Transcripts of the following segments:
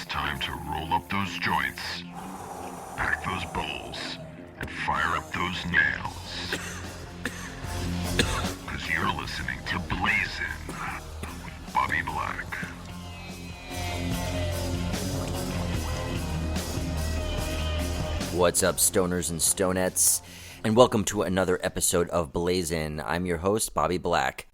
time to roll up those joints, pack those bowls, and fire up those nails. Because you're listening to Blazin with Bobby Black. What's up, stoners and stonettes, and welcome to another episode of Blazin. I'm your host, Bobby Black.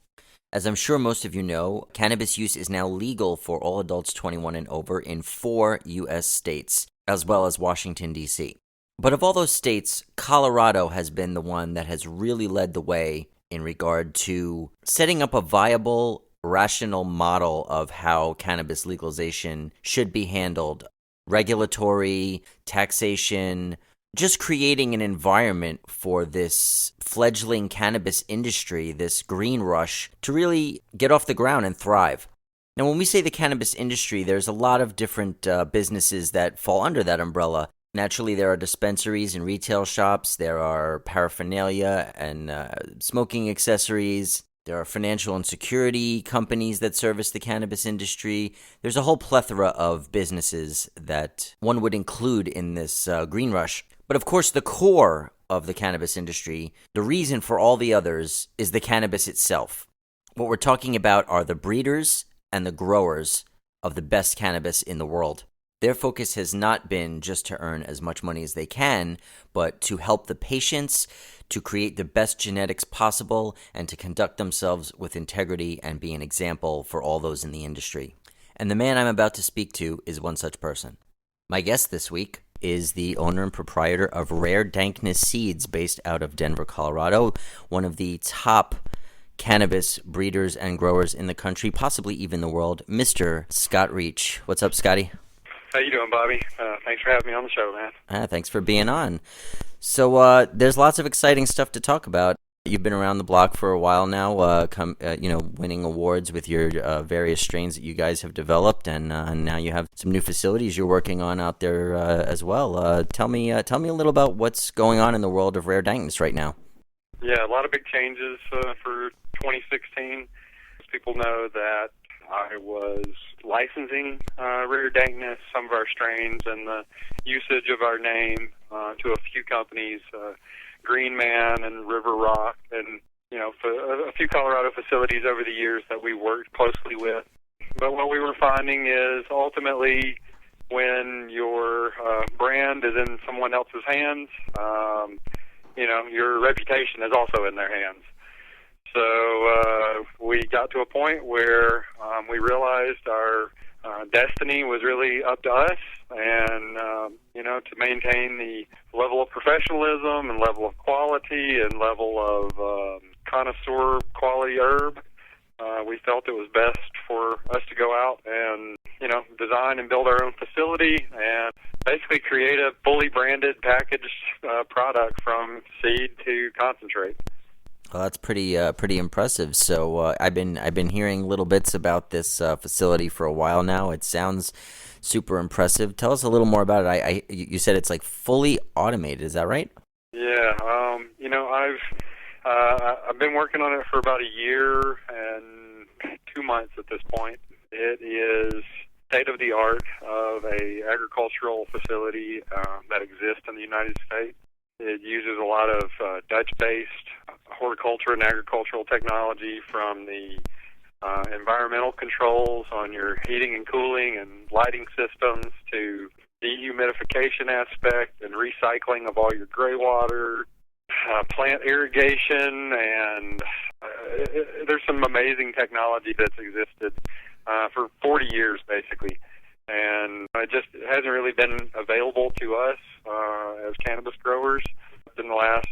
As I'm sure most of you know, cannabis use is now legal for all adults 21 and over in 4 U.S. states, as well as Washington, D.C. But of all those states, Colorado has been the one that has really led the way in regard to setting up a viable, rational model of how cannabis legalization should be handled. Regulatory, taxation, just creating an environment for this fledgling cannabis industry, this green rush, to really get off the ground and thrive. Now, when we say the cannabis industry, there's a lot of different businesses that fall under that umbrella. Naturally, there are dispensaries and retail shops, there are paraphernalia and smoking accessories, there are financial and security companies that service the cannabis industry. There's a whole plethora of businesses that one would include in this green rush. But of course, the core of the cannabis industry, the reason for all the others, is the cannabis itself. What we're talking about are the breeders and the growers of the best cannabis in the world. Their focus has not been just to earn as much money as they can, but to help the patients, to create the best genetics possible, and to conduct themselves with integrity and be an example for all those in the industry. And the man I'm about to speak to is one such person. My guest this week is the owner and proprietor of Rare Dankness Seeds based out of Denver, Colorado, one of the top cannabis breeders and growers in the country, possibly even the world, Mr. Scott Reach. What's up, Scotty? How you doing, Bobby? Thanks for having me on the show, man. Thanks for being on. So there's lots of exciting stuff to talk about. You've been around the block for a while now, winning awards with your various strains that you guys have developed, and now you have some new facilities you're working on out there as well. Tell me a little about what's going on in the world of Rare Dankness right now. Yeah, a lot of big changes for 2016. As people know that I was licensing Rare Dankness, some of our strains, and the usage of our name to a few companies, Green Man and River Rock, and for a few Colorado facilities over the years that we worked closely with. But what we were finding is ultimately when your brand is in someone else's hands, your reputation is also in their hands. So we got to a point where we realized our destiny was really up to us, and to maintain the level of professionalism and level of quality and level of connoisseur quality herb, we felt it was best for us to go out and design and build our own facility and basically create a fully branded packaged product from seed to concentrate. Well, that's pretty impressive. So I've been hearing little bits about this facility for a while now. It sounds super impressive. Tell us a little more about it. You said it's like fully automated. Is that right? Yeah. I've been working on it for about a year and 2 months at this point. It is state of the art of a agricultural facility that exists in the United States. It uses a lot of Dutch-based horticulture and agricultural technology, from the environmental controls on your heating and cooling and lighting systems to dehumidification aspect and recycling of all your gray water, plant irrigation, and there's some amazing technology that's existed for 40 years, basically. And it just hasn't really been available to us as cannabis growers in the last,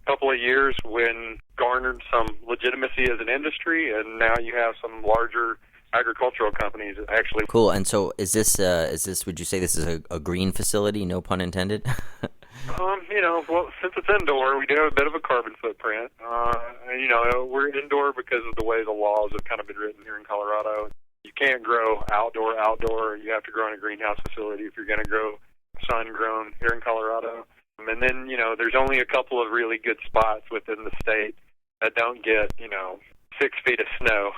couple of years, when garnered some legitimacy as an industry, and now you have some larger agricultural companies actually. Cool. And so is this, would you say this is a green facility, no pun intended? Well, since it's indoor, we do have a bit of a carbon footprint. We're indoor because of the way the laws have kind of been written here in Colorado. You can't grow outdoor. You have to grow in a greenhouse facility if you're going to grow sun-grown here in Colorado. And then, there's only a couple of really good spots within the state that don't get, 6 feet of snow,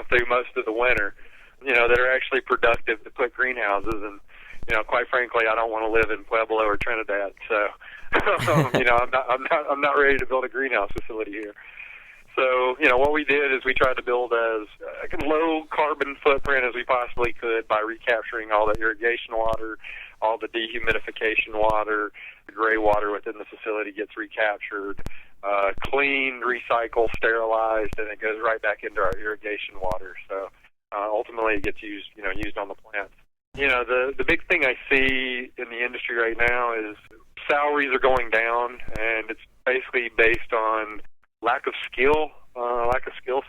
through most of the winter. that are actually productive to put greenhouses. And, quite frankly, I don't want to live in Pueblo or Trinidad. So, I'm not ready to build a greenhouse facility here. So, what we did is we tried to build as a low carbon footprint as we possibly could by recapturing all the irrigation water, all the dehumidification water, the gray water within the facility gets recaptured, cleaned, recycled, sterilized, and it goes right back into our irrigation water. So ultimately it gets used on the plants. The big thing I see in the industry right now is salaries are going down, and it's basically based on lack of skill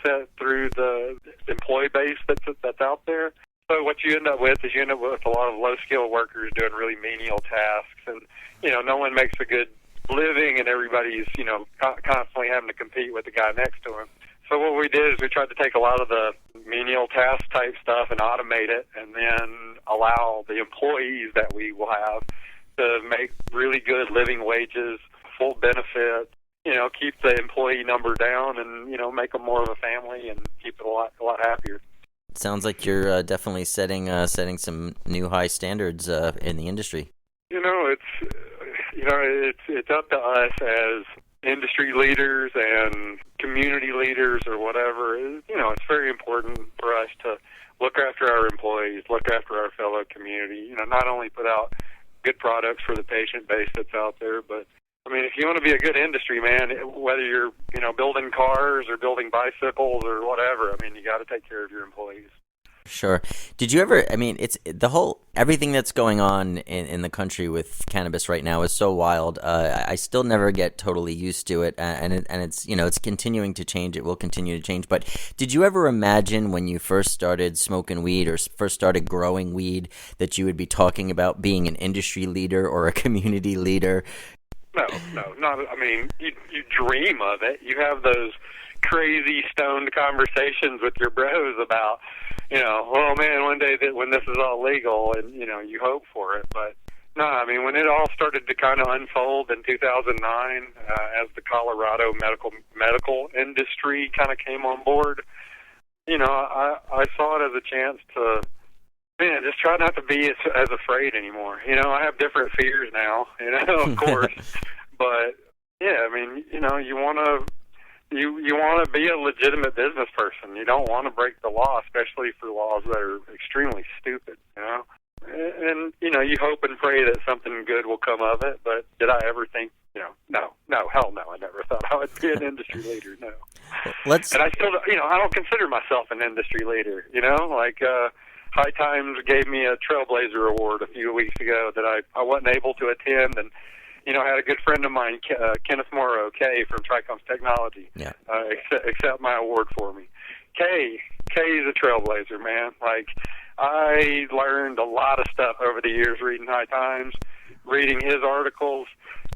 set through the employee base that's out there. So what you end up with is a lot of low-skilled workers doing really menial tasks, and no one makes a good living, and everybody's constantly having to compete with the guy next to him. So what we did is we tried to take a lot of the menial task type stuff and automate it, and then allow the employees that we will have to make really good living wages, full benefits, keep the employee number down, and make them more of a family and keep it a lot happier. Sounds like you're definitely setting some new high standards in the industry. It's up to us as industry leaders and community leaders or whatever. It's very important for us to look after our employees, look after our fellow community. Not only put out good products for the patient base that's out there, but if you want to be a good industry, man, whether you're, building cars or building bicycles or whatever, you got to take care of your employees. Sure. Did you ever, it's everything that's going on in the country with cannabis right now is so wild. I still never get totally used to it, and it's, it's continuing to change. It will continue to change. But did you ever imagine when you first started smoking weed or first started growing weed that you would be talking about being an industry leader or a community leader? No, not. You dream of it. You have those crazy stoned conversations with your bros about, oh man, one day when this is all legal, and you hope for it. But no, when it all started to kind of unfold in 2009, as the Colorado medical industry kind of came on board, I saw it as a chance to, just try not to be as afraid anymore. I have different fears now, of course. But, yeah, you want to be a legitimate business person. You don't want to break the law, especially for laws that are extremely stupid, And, you hope and pray that something good will come of it. But did I ever think, no, hell no. I never thought I would be an industry leader, no. And I still, I don't consider myself an industry leader, High Times gave me a Trailblazer Award a few weeks ago that I wasn't able to attend, and I had a good friend of mine, Kenneth Morrow, Kay from Tricoms Technology, accept my award for me. Kay is a trailblazer, man. I learned a lot of stuff over the years reading High Times, reading his articles.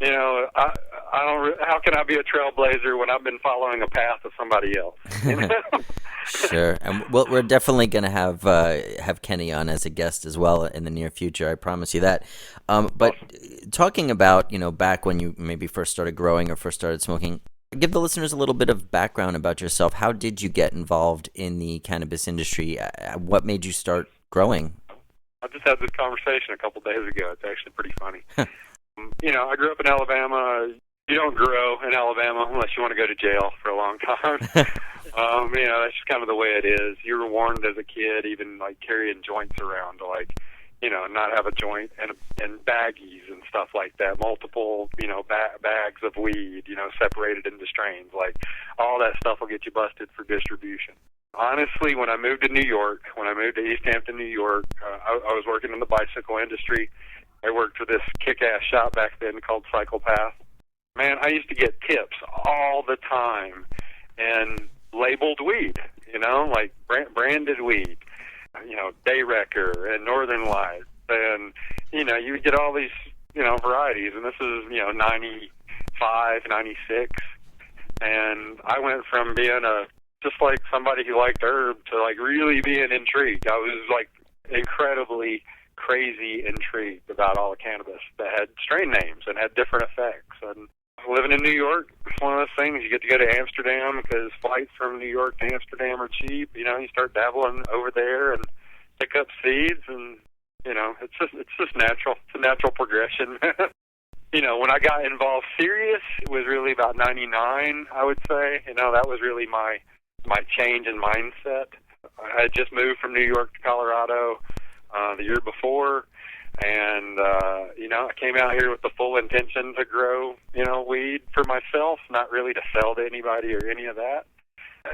I don't. How can I be a trailblazer when I've been following a path of somebody else? Sure, and we're definitely going to have Kenny on as a guest as well in the near future. I promise you that. But talking about back when you maybe first started growing or first started smoking, give the listeners a little bit of background about yourself. How did you get involved in the cannabis industry? What made you start growing? I just had this conversation a couple days ago. It's actually pretty funny. I grew up in Alabama. You don't grow in Alabama unless you want to go to jail for a long time. That's just kind of the way it is. You were warned as a kid, even carrying joints around, to not have a joint and baggies and stuff like that. Multiple, bags of weed, separated into strains. All that stuff will get you busted for distribution. Honestly, when I moved to New York, to East Hampton, New York, I was working in the bicycle industry. I worked for this kick-ass shop back then called Cycle Path. Man, I used to get tips all the time and labeled weed, branded weed, Day Wrecker and Northern Lights. And, you would get all these, varieties. And this is, 95, 96. And I went from being just somebody who liked herb to really being intrigued. I was incredibly crazy intrigued about all the cannabis that had strain names and had different effects. And living in New York, it's one of those things. You get to go to Amsterdam because flights from New York to Amsterdam are cheap. You start dabbling over there, and pick up seeds, and it's just natural. It's a natural progression. When I got involved serious, it was really about '99, I would say. That was really my change in mindset. I had just moved from New York to Colorado the year before, and I came out here with the full intention to grow weed for myself, not really to sell to anybody or any of that.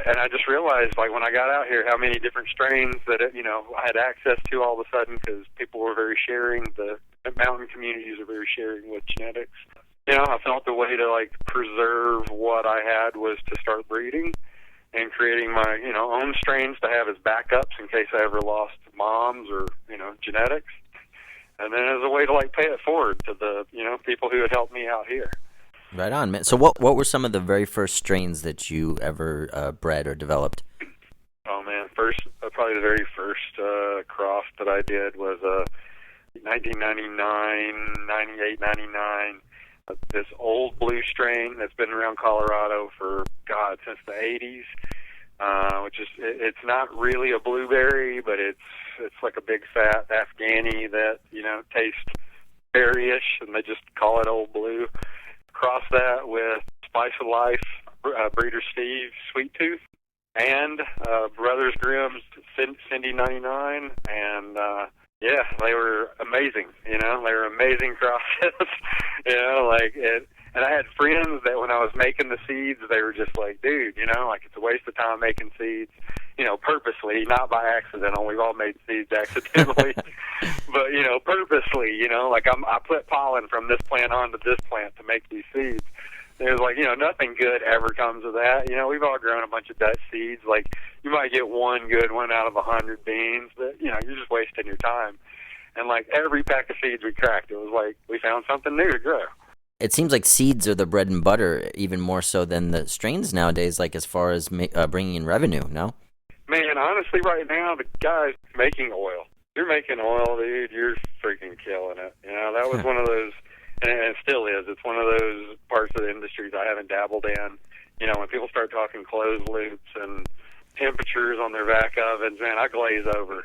And I just realized, like, when I got out here, how many different strains that I had access to all of a sudden, because people were very sharing. The mountain communities are very sharing with genetics. I felt the way to like preserve what I had was to start breeding and creating my own strains to have as backups in case I ever lost moms or genetics. And then as a way to like pay it forward to the people who had helped me out here. Right on, man. So what were some of the very first strains that you ever bred or developed? Oh, man. Probably the very first cross that I did was 1999, 98, 99. This old blue strain that's been around Colorado for, since the 80s, which is, it's not really a blueberry, but it's like a big fat Afghani that, tastes berry-ish, and they just call it Old Blue. Cross that with Spice of Life, Breeder Steve, Sweet Tooth, and Brothers Grimm's Cindy 99, and they were amazing. They were amazing crosses. And I had friends that when I was making the seeds, they were just like, dude, it's a waste of time making seeds, purposely, not by accident. We've all made seeds accidentally, but purposely. I put pollen from this plant onto this plant to make these seeds. And it was like, nothing good ever comes of that. We've all grown a bunch of Dutch seeds. Like, you might get one good one out of 100 beans, but you're just wasting your time. And like every pack of seeds we cracked, it was like we found something new to grow. It seems like seeds are the bread and butter, even more so than the strains nowadays, like as far as bringing in revenue, no? Man, honestly, right now, the guys making oil. You're making oil, dude, you're freaking killing it. That was one of those, and it still is, it's one of those parts of the industries I haven't dabbled in. When people start talking closed loops and temperatures on their vac ovens, man, I glaze over,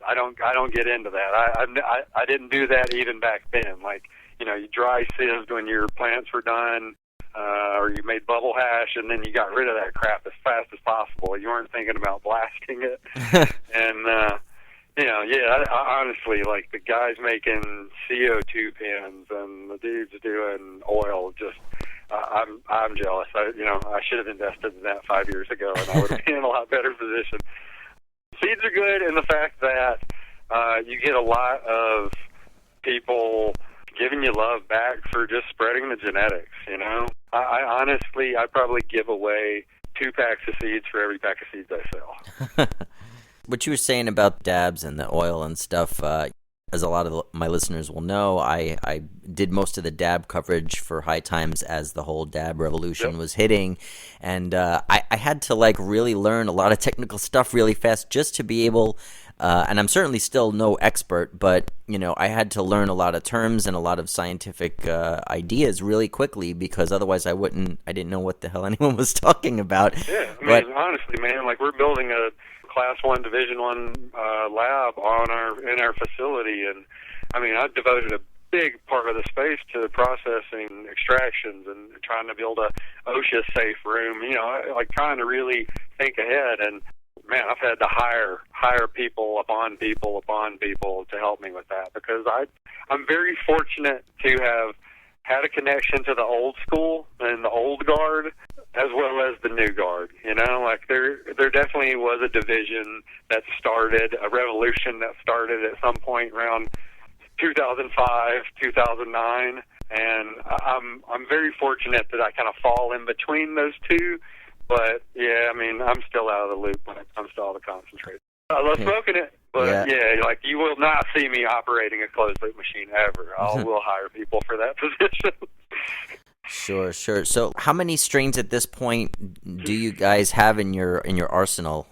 I don't get into that. I didn't do that even back then. Like, you dry sieved when your plants were done, or you made bubble hash, and then you got rid of that crap as fast as possible. You weren't thinking about blasting it. And, I honestly, like, the guys making CO2 pins and the dudes doing oil, just, I'm jealous. I should have invested in that 5 years ago, and I would have been in a lot better position. Seeds are good in the fact that you get a lot of people giving you love back for just spreading the genetics, I honestly, I probably give away 2 packs of seeds for every pack of seeds I sell. What you were saying about dabs and the oil and stuff, as a lot of my listeners will know, I did most of the dab coverage for High Times as the whole dab revolution was hitting, and I had to like really learn a lot of technical stuff really fast just to be able, and I'm certainly still no expert, but I had to learn a lot of terms and a lot of scientific ideas really quickly, because otherwise I didn't know what the hell anyone was talking about. Yeah, honestly, man, like, we're building a Class 1, Division 1 lab in our facility, and I devoted a big part of the space to processing extractions and trying to build a OSHA safe room, like trying to really think ahead. And man, I've had to hire people upon people to help me with that, because I'm very fortunate to have had a connection to the old school and the old guard, as well as the new guard. Like there definitely was a division that started, a revolution that started at some point around 2005, 2009, and I'm very fortunate that I kind of fall in between those two. But yeah, I'm still out of the loop when it comes to all the concentrate. I love smoking it, but like, you will not see me operating a closed loop machine ever. We'll hire people for that position. Sure. So how many strains at this point do you guys have in your arsenal,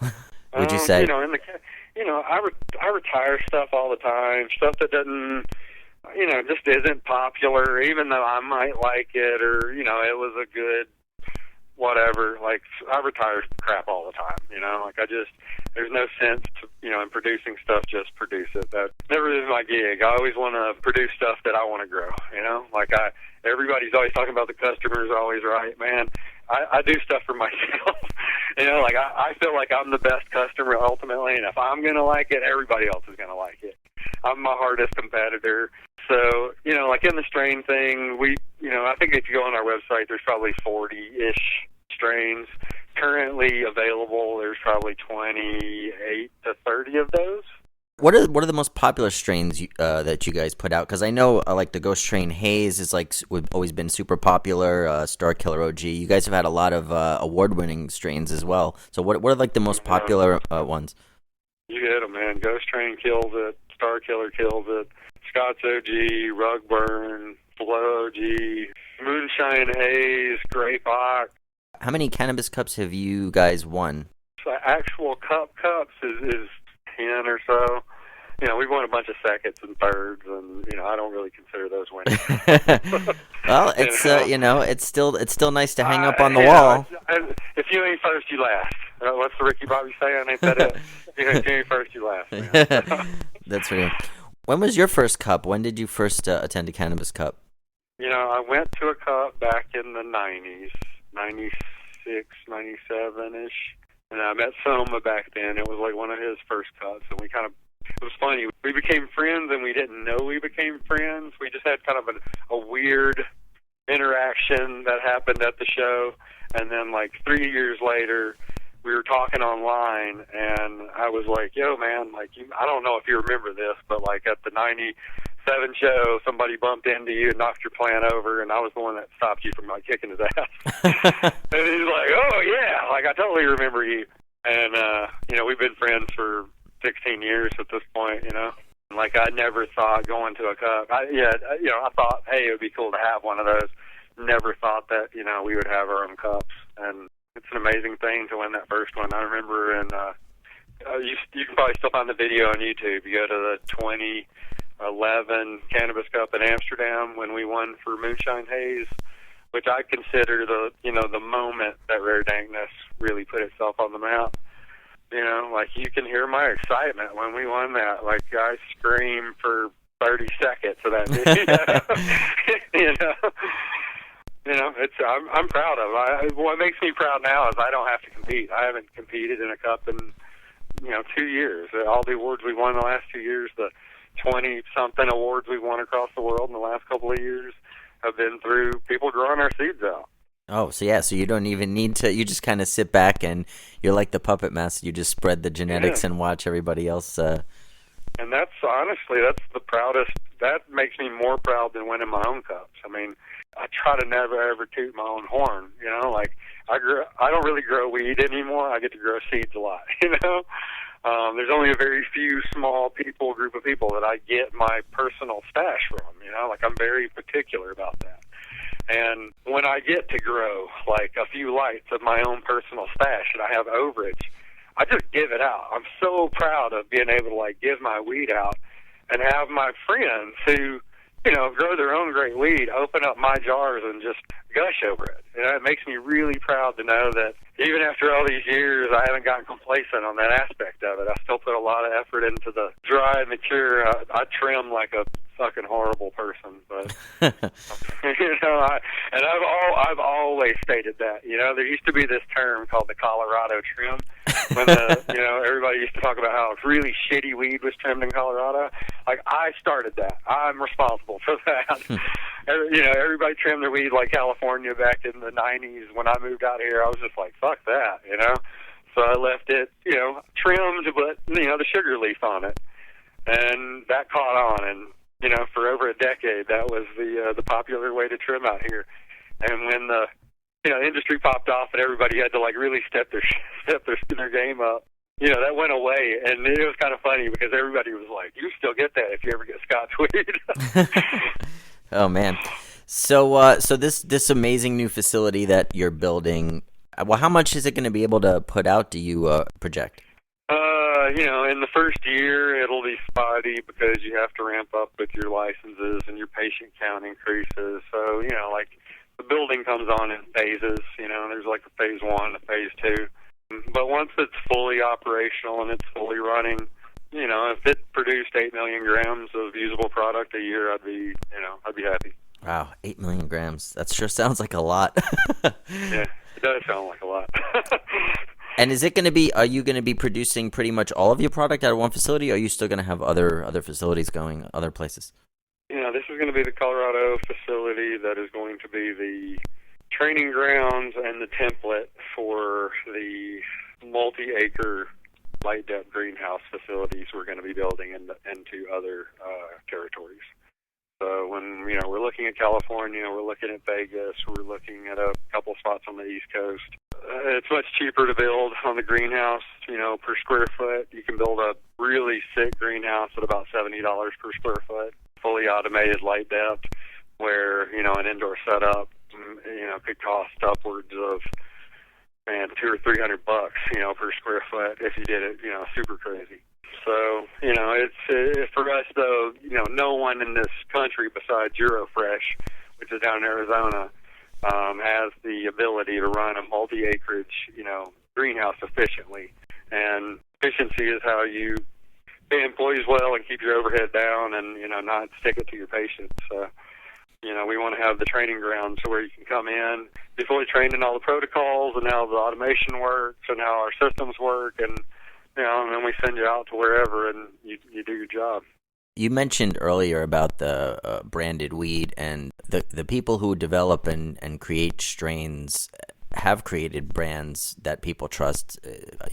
would you say? I retire stuff all the time, stuff that doesn't, just isn't popular, even though I might like it, or, it was a good whatever. Like, I retire crap all the time, you know? Like, there's no sense to, you know, in producing stuff, just produce it. That never is my gig. I always want to produce stuff that I want to grow, you know? Like, everybody's always talking about the customers are always right. Man, I do stuff for myself. You know, like, I feel like I'm the best customer ultimately, and if I'm going to like it, everybody else is going to like it. I'm my hardest competitor. So, you know, like in the strain thing, I think if you go on our website, there's probably 40-ish strains currently available. There's probably 28 to 30 of those. What are the most popular strains that you guys put out? Because I know like the Ghost Strain Haze is like always been super popular. Star Killer OG. You guys have had a lot of award-winning strains as well. So what are like the most popular ones? You hit them, man. Ghost Train kills it. Star Killer kills it. Scott's OG, Rugburn, Flow OG, Moonshine Haze, Grape Ox. How many cannabis cups have you guys won? So actual cups is 10 or so. You know, we've won a bunch of seconds and thirds, and you know, I don't really consider those winning. Well, it's it's still nice to hang up on the wall. If you ain't first, you last. What's the Ricky Bobby saying? Ain't that it? If you ain't first, you last. Man. That's right. When was your first cup? When did you first attend a cannabis cup? You know, I went to a cup back in the 90s, 96, 97-ish. And I met Soma back then. It was like one of his first cups. And it was funny. We became friends and we didn't know we became friends. We just had kind of a weird interaction that happened at the show. And then like 3 years later, we were talking online, and I was like, yo, man, like, I don't know if you remember this, but, like, at the 97 show, somebody bumped into you and knocked your plant over, and I was the one that stopped you from, like, kicking his ass. And he's like, oh, yeah, like, I totally remember you. And, you know, we've been friends for 16 years at this point, you know. And, like, I never thought going to a cup. I thought, hey, it would be cool to have one of those. Never thought that, you know, we would have our own cups. And it's an amazing thing to win that first one. I remember you can probably still find the video on YouTube. You go to the 2011 Cannabis Cup in Amsterdam when we won for Moonshine Haze, which I consider the moment that Rare Dankness really put itself on the map. You know, like, you can hear my excitement when we won that. Like, I screamed for 30 seconds of that video. You know, I'm proud of it. What makes me proud now is I don't have to compete. I haven't competed in a cup in, 2 years. All the awards we won the last 2 years, the 20-something awards we've won across the world in the last couple of years have been through people growing our seeds out. Oh, so you don't even need to, you just kind of sit back and you're like the puppet master. You just spread the genetics and watch everybody else. And that's the proudest, that makes me more proud than winning my own cups. I mean, I try to never ever toot my own horn, you know, like I don't really grow weed anymore. I get to grow seeds a lot, you know. There's only a very few small group of people that I get my personal stash from, you know, like I'm very particular about that. And when I get to grow like a few lights of my own personal stash and I have overage, I just give it out. I'm so proud of being able to like give my weed out and have my friends who, grow their own great weed, open up my jars and just gush over it. It makes me really proud to know that even after all these years, I haven't gotten complacent on that aspect of it. I still put a lot of effort into the dry, mature. I trim like a fucking horrible person, but I've always stated that. There used to be this term called the Colorado trim when everybody used to talk about how really shitty weed was trimmed in Colorado. Like, I started that. I'm responsible for that. Everybody trimmed their weed like California back in the 90s. When I moved out here, I was just like, fuck that, So I left it, trimmed, but, the sugar leaf on it. And that caught on, and, for over a decade, that was the popular way to trim out here. And when the, industry popped off and everybody had to, like, really step their game up, that went away. And it was kind of funny because everybody was like, you still get that if you ever get Scotch weed. Oh, man. So this amazing new facility that you're building, well, how much is it going to be able to put out, do you project? In the first year, it'll be spotty because you have to ramp up with your licenses and your patient count increases. So, like the building comes on in phases. There's like a phase 1, a phase 2. But once it's fully operational and it's fully running, if it produced 8 million grams of usable product a year, I'd be happy. Wow, 8 million grams. That sure sounds like a lot. Yeah, it does sound like a lot. And are you going to be producing pretty much all of your product out of one facility, or are you still going to have other facilities going other places? This is going to be the Colorado facility that is going to be the training grounds and the template for the multi-acre light depth greenhouse facilities we're going to be building into other territories. So when we're looking at California, we're looking at Vegas, we're looking at a couple spots on the East Coast. It's much cheaper to build on the greenhouse, per square foot. You can build a really sick greenhouse at about $70 per square foot, fully automated light depth, where an indoor setup could cost upwards of $200 or $300 per square foot if you did it super crazy. So it's for us though. No one in this country besides Eurofresh, which is down in Arizona, has the ability to run a multi-acreage greenhouse efficiently. And efficiency is how you pay employees well and keep your overhead down, and not stick it to your patients. We want to have the training grounds where you can come in, be fully trained in all the protocols and how the automation works and how our systems work, and then we send you out to wherever and you do your job. You mentioned earlier about the branded weed, and the people who develop and create strains have created brands that people trust.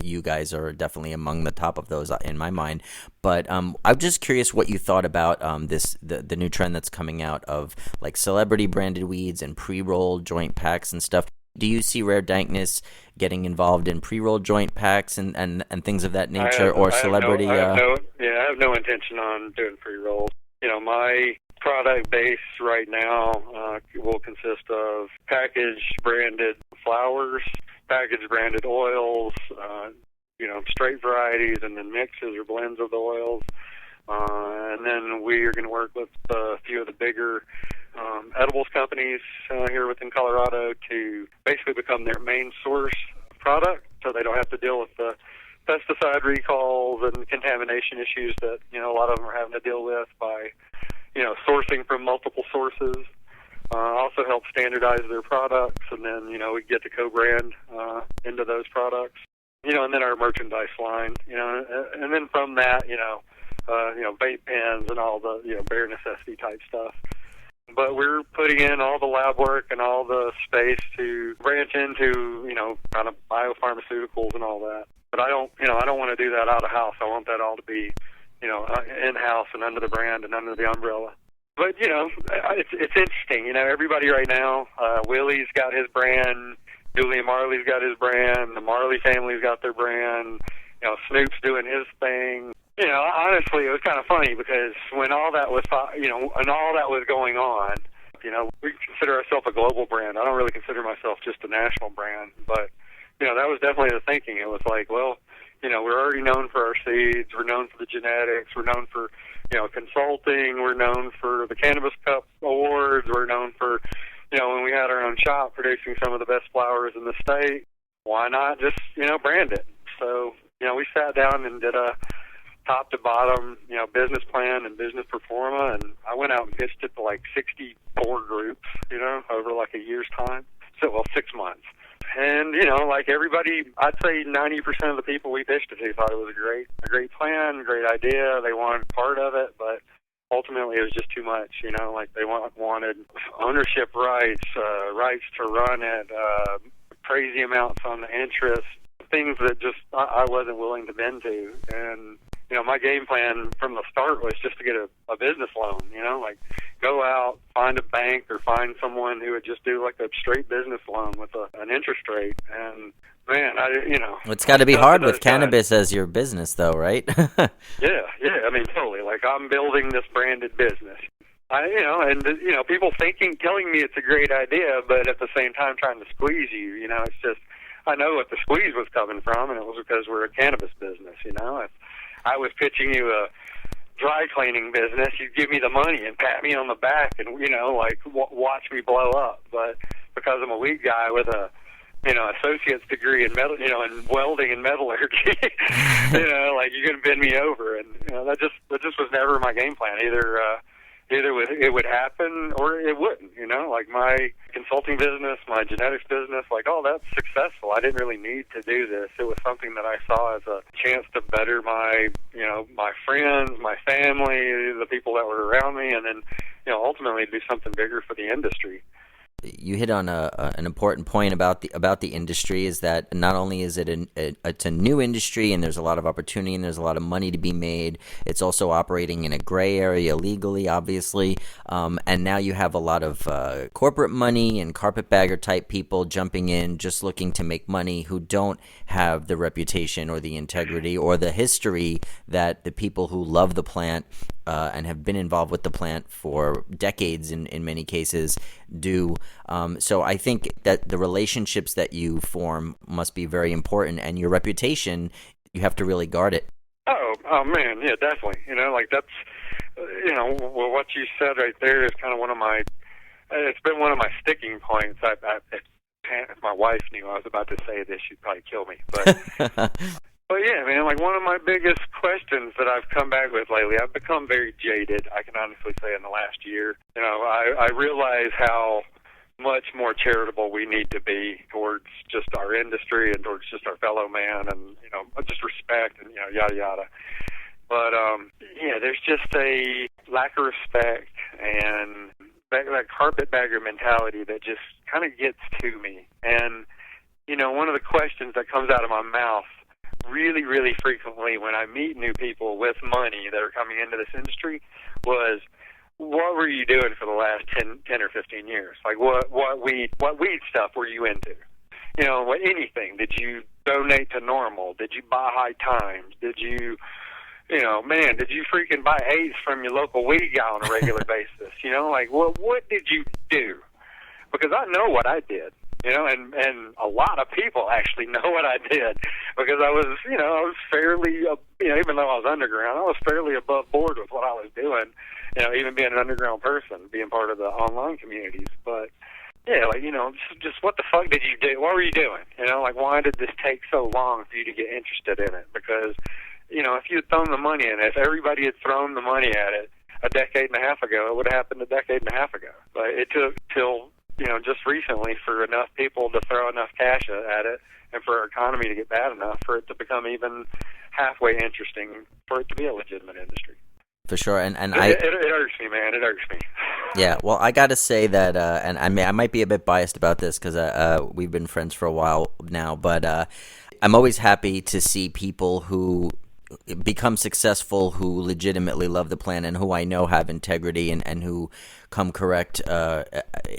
You guys are definitely among the top of those in my mind. But I'm just curious what you thought about the new trend that's coming out of like celebrity branded weeds and pre-roll joint packs and stuff. Do you see Rare Dankness getting involved in pre-roll joint packs and things of that nature, or celebrity? I have no intention on doing pre-rolls. My product base right now will consist of packaged branded flowers, packaged branded oils, straight varieties, and then mixes or blends of the oils. And then we are going to work with a few of the bigger edibles companies here within Colorado to basically become their main source product, so they don't have to deal with the pesticide recalls and contamination issues that a lot of them are having to deal with by sourcing from multiple sources. Also help standardize their products, and then we get to co-brand into those products. And then our merchandise line. And then from that, vape pens and all the bare necessity type stuff. But we're putting in all the lab work and all the space to branch into, kind of biopharmaceuticals and all that. But I don't want to do that out of house. I want that all to be, in-house and under the brand and under the umbrella. But, it's interesting. Everybody right now, Willie's got his brand, Julian Marley's got his brand, the Marley family's got their brand, Snoop's doing his thing. Honestly, it was kind of funny because when all that was, and all that was going on, we consider ourselves a global brand. I don't really consider myself just a national brand, but, that was definitely the thinking. It was like, well, we're already known for our seeds, we're known for the genetics, we're known for, consulting, we're known for the Cannabis Cup Awards, we're known for, when we had our own shop producing some of the best flowers in the state, why not just, brand it? So, we sat down and did a top to bottom, business plan and business pro forma, and I went out and pitched it to like 64 groups, over like a year's time. So, 6 months. And, like everybody, I'd say 90% of the people we pitched it to thought it was a great plan, great idea. They wanted part of it, but ultimately it was just too much, like they wanted ownership rights, rights to run it, crazy amounts on the interest, things that just I wasn't willing to bend to. And, my game plan from the start was just to get a business loan, like go out, find a bank or find someone who would just do like a straight business loan with an interest rate. And man, it's got to be hard with cannabis as your business though, right? Yeah. I mean, totally. Like I'm building this branded business. People telling me it's a great idea, but at the same time trying to squeeze you, it's just, I know what the squeeze was coming from, and it was because we're a cannabis business, If I was pitching you a dry cleaning business, you'd give me the money and pat me on the back and, like watch me blow up. But because I'm a weed guy with a, associate's degree in metal, in welding and metallurgy, like you're going to bend me over. And, that just was never my game plan. Either it would happen or it wouldn't, like my consulting business, my genetics business, like, oh, that's successful. I didn't really need to do this. It was something that I saw as a chance to better my, my friends, my family, the people that were around me, and then, ultimately do something bigger for the industry. You hit on an important point about the industry, is that not only is it's a new industry and there's a lot of opportunity and there's a lot of money to be made, it's also operating in a gray area legally, obviously, and now you have a lot of corporate money and carpetbagger type people jumping in just looking to make money, who don't have the reputation or the integrity or the history that the people who love the plant and have been involved with the plant for decades in many cases do. So I think that the relationships that you form must be very important, and your reputation, you have to really guard it. Oh man, yeah, definitely. Like that's, well, what you said right there is kind of it's been one of my sticking points. If my wife knew I was about to say this, she'd probably kill me. But But yeah, man, like one of my biggest questions that I've come back with lately, I've become very jaded, I can honestly say, in the last year. I realize how much more charitable we need to be towards just our industry and towards just our fellow man and, just respect and, yada, yada. But, there's just a lack of respect and that carpetbagger mentality that just kind of gets to me. And, one of the questions that comes out of my mouth really, really frequently when I meet new people with money that are coming into this industry was, what were you doing for the last 10 or 15 years? Like, what weed stuff were you into? Anything. Did you donate to Normal? Did you buy High Times? Did you, did you freaking buy eighths from your local weed guy on a regular basis? What did you do? Because I know what I did. And a lot of people actually know what I did, because I was fairly, even though I was underground, I was fairly above board with what I was doing, even being an underground person, being part of the online communities. But, yeah, just what the fuck did you do? What were you doing? Why did this take so long for you to get interested in it? Because, if you had thrown the money in it, if everybody had thrown the money at it a decade and a half ago, it would have happened a decade and a half ago. But it took till just recently for enough people to throw enough cash at it and for our economy to get bad enough for it to become even halfway interesting for it to be a legitimate industry. For sure. And it irks me, man. It irks me. Yeah, well, I got to say that, and I might be a bit biased about this because we've been friends for a while now, but I'm always happy to see people who become successful, who legitimately love the plant and who I know have integrity and who come correct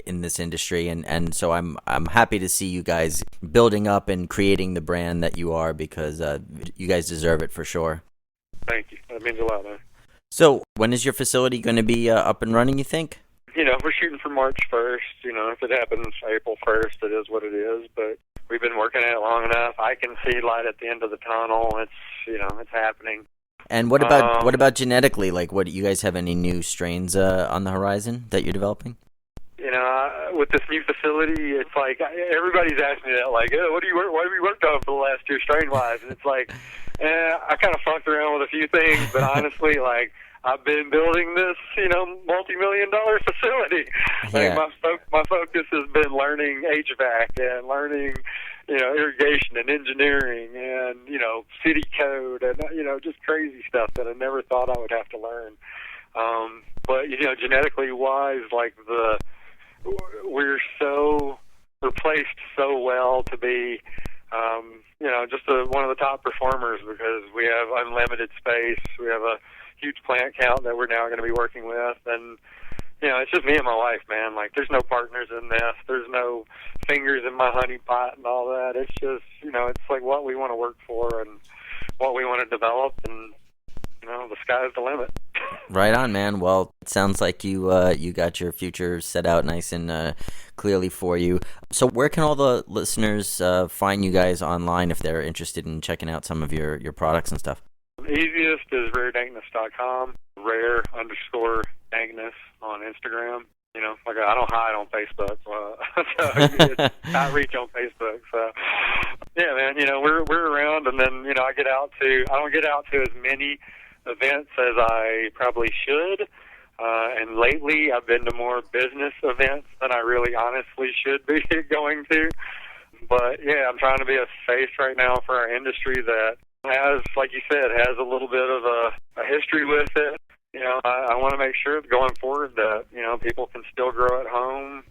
in this industry, and so I'm happy to see you guys building up and creating the brand that you are, because you guys deserve it for sure. Thank you. That means a lot, man. So when is your facility going to be up and running, you think? We're shooting for March 1st. If it happens April 1st, it is what it is, but we've been working at it long enough. I can see light at the end of the tunnel. It's it's happening. And what about genetically? Like, what, you guys have any new strains on the horizon that you're developing? With this new facility, it's like everybody's asking me that, like, oh, what have you worked on for the last year strain-wise? And it's like, I kind of fucked around with a few things, but honestly, like, I've been building this, multi-million-dollar facility. Yeah. Like my focus has been learning HVAC and learning, irrigation and engineering and, city code and, just crazy stuff that I never thought I would have to learn. But, genetically wise, like we're placed so well to be, just one of the top performers, because we have unlimited space. We have a huge plant count that we're now going to be working with, and it's just me and my wife, man. Like, there's no partners in this. There's no fingers in my honey pot and all that. It's just, it's like what we want to work for and what we want to develop, and the sky's the limit. Right on, man. Well, it sounds like you got your future set out nice and clearly for you. So where can all the listeners find you guys online if they're interested in checking out some of your products and stuff? The easiest is raredankness.com. rare_Dankness on Instagram. You know, like I don't hide on Facebook, so it's outreach on Facebook. So, yeah, man, you know, we're around, and then, you know, I don't get out to as many events as I probably should. And lately, I've been to more business events than I really honestly should be going to. But, yeah, I'm trying to be a face right now for our industry that has, like you said, has a little bit of a history with it. You know, I want to make sure going forward that, you know, people can still grow at home.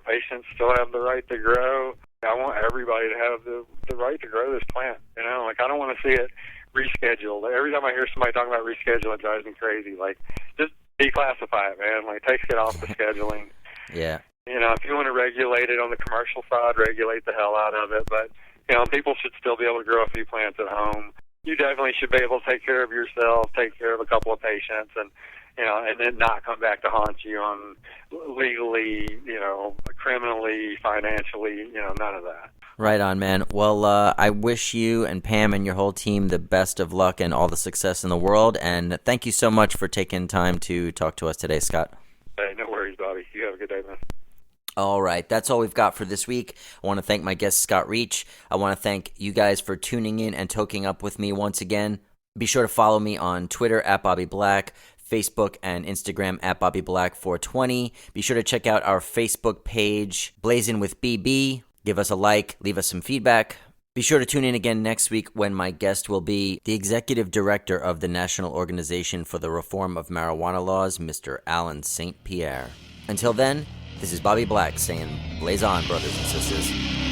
Patients still have the right to grow. I want everybody to have the right to grow this plant. You know, like, I don't want to see it rescheduled. Every time I hear somebody talking about reschedule, it drives me crazy. Like, just declassify it, man. Like, take it off the scheduling. Yeah. You know, if you want to regulate it on the commercial side, regulate the hell out of it. But, you know, people should still be able to grow a few plants at home. You definitely should be able to take care of yourself, take care of a couple of patients, and, you know, and then not come back to haunt you on legally, you know, criminally, financially, you know, none of that. Right on, man. Well, I wish you and Pam and your whole team the best of luck and all the success in the world. And thank you so much for taking time to talk to us today, Scott. Hey, no worries, Bobby. You have a good day, man. All right, that's all we've got for this week. I want to thank my guest, Scott Reach. I want to thank you guys for tuning in and toking up with me once again. Be sure to follow me on Twitter at Bobby Black, Facebook and Instagram at Bobby Black 420. Be sure to check out our Facebook page, Blazin with BB. Give us a like, leave us some feedback. Be sure to tune in again next week when my guest will be the Executive Director of the National Organization for the Reform of Marijuana Laws, Mr. Alan St. Pierre. Until then, this is Bobby Black saying, blaze on, brothers and sisters.